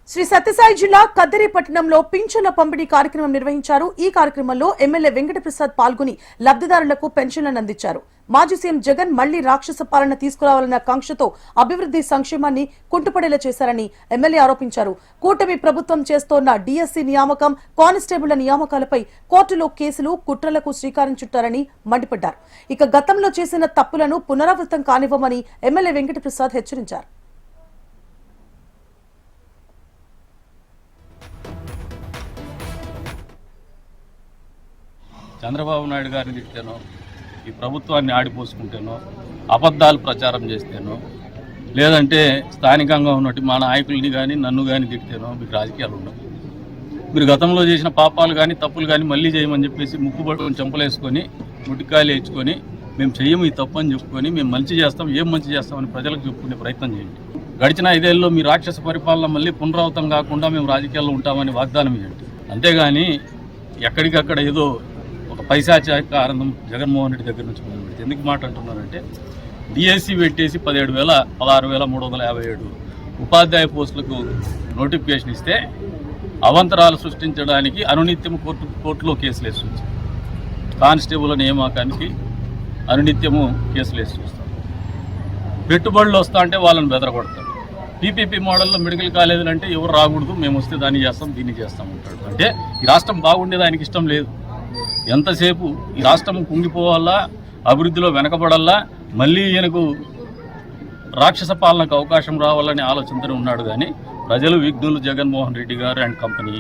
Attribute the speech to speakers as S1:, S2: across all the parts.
S1: శ్రీ సత్యసాయి జిల్లా కద్దరి పట్టణంలో పింఛన్ల పంపిణీ కార్యక్రమం నిర్వహించారు. ఈ కార్యక్రమంలో ఎమ్మెల్యే వెంకటప్రసాద్ పాల్గొని లబ్ధిదారులకు పెన్షన్లను అందించారు. మాజీ సీఎం జగన్ మళ్లీ రాక్షస పాలన తీసుకురావాలన్న కాంక్షతో అభివృద్ధి సంక్షేమాన్ని కుంటుపడేలా చేశారని ఎమ్మెల్యే ఆరోపించారు. కూటమి ప్రభుత్వం చేస్తోన్న డిఎస్సీ నియామకం, కానిస్టేబుళ్ల నియామకాలపై కోర్టులో కేసులు, కుట్రలకు శ్రీకారం చుట్టారని మండిపడ్డారు. ఇక గతంలో చేసిన తప్పులను పునరావృతం కానివ్వమని ఎమ్మెల్యే వెంకటప్రసాద్ హెచ్చరించారు.
S2: చంద్రబాబు నాయుడు గారిని తిట్టానో, ఈ ప్రభుత్వాన్ని ఆడిపోసుకుంటేనో, అబద్ధాలు ప్రచారం చేస్తేనో, లేదంటే స్థానికంగా ఉన్నట్టు మా నాయకుల్ని కానీ నన్ను కానీ తిట్టానో మీకు రాజకీయాలు ఉండవు. మీరు గతంలో చేసిన పాపాలు కానీ తప్పులు కానీ మళ్ళీ చేయమని చెప్పేసి ముక్కుబడుకొని చెంపలేసుకొని ముట్టికాయలు వేసుకొని మేము చెయ్యము ఈ తప్పు అని చెప్పుకొని మేము మంచి చేస్తాం, ఏం మంచి చేస్తామని ప్రజలకు చెప్పుకునే ప్రయత్నం చేయండి. గడిచిన 5 ఏళ్ళలో మీ రాక్షస పరిపాలన మళ్ళీ పునరావృతం కాకుండా మేము రాజకీయాల్లో ఉంటామని వాగ్దానం చేయండి. అంతేగాని ఎక్కడికక్కడ ఏదో ఒక పైశాచిక ఆనందం జగన్మోహన్ రెడ్డి దగ్గర నుంచి మొదలుపెట్టి ఎందుకు మాట అంటున్నారంటే, డిఎస్సీ పెట్టేసి 16,357 ఉపాధ్యాయ పోస్టులకు నోటిఫికేషన్ ఇస్తే అవంతరాలు సృష్టించడానికి అనునిత్యము కోర్టులో కేసులు వేసి చూస్తాం. కానిస్టేబుల్ నియామకానికి అనునిత్యము కేసులు వేసి చూస్తాం. పెట్టుబడులు వస్తా అంటే వాళ్ళని బెదరగొడతారు. పీపీపీ మోడల్లో మెడికల్ కాలేజీలు అంటే ఎవరు రాకూడదు, మేము వస్తే దాన్ని చేస్తాం దీన్ని చేస్తాం అంటాడు. అంటే ఈ రాష్ట్రం బాగుండేది ఆయనకి ఇష్టం లేదు. ఎంతసేపు ఈ రాష్ట్రం కుంగిపోవాలా, అభివృద్ధిలో వెనకబడాలా, మళ్ళీ ఈయనకు రాక్షస పాలనకు అవకాశం రావాలనే ఆలోచనతో ఉన్నాడు. కానీ ప్రజలు విఘ్నులు జగన్మోహన్ రెడ్డి గారు అండ్ కంపెనీ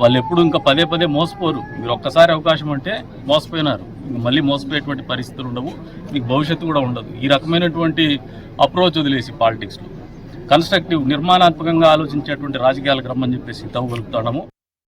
S2: వాళ్ళు ఎప్పుడు ఇంకా పదే పదే మోసపోరు. మీరు ఒక్కసారి అవకాశం అంటే మోసపోయినారు, ఇంక మళ్ళీ మోసపోయేటువంటి పరిస్థితులు ఉండవు, మీకు భవిష్యత్తు కూడా ఉండదు. ఈ రకమైనటువంటి అప్రోచ్ వదిలేసి పాలిటిక్స్లో కన్స్ట్రక్టివ్ నిర్మాణాత్మకంగా ఆలోచించేటువంటి రాజకీయాలకు రమ్మని చెప్పేసి తవ్వగలుగుతున్నాము.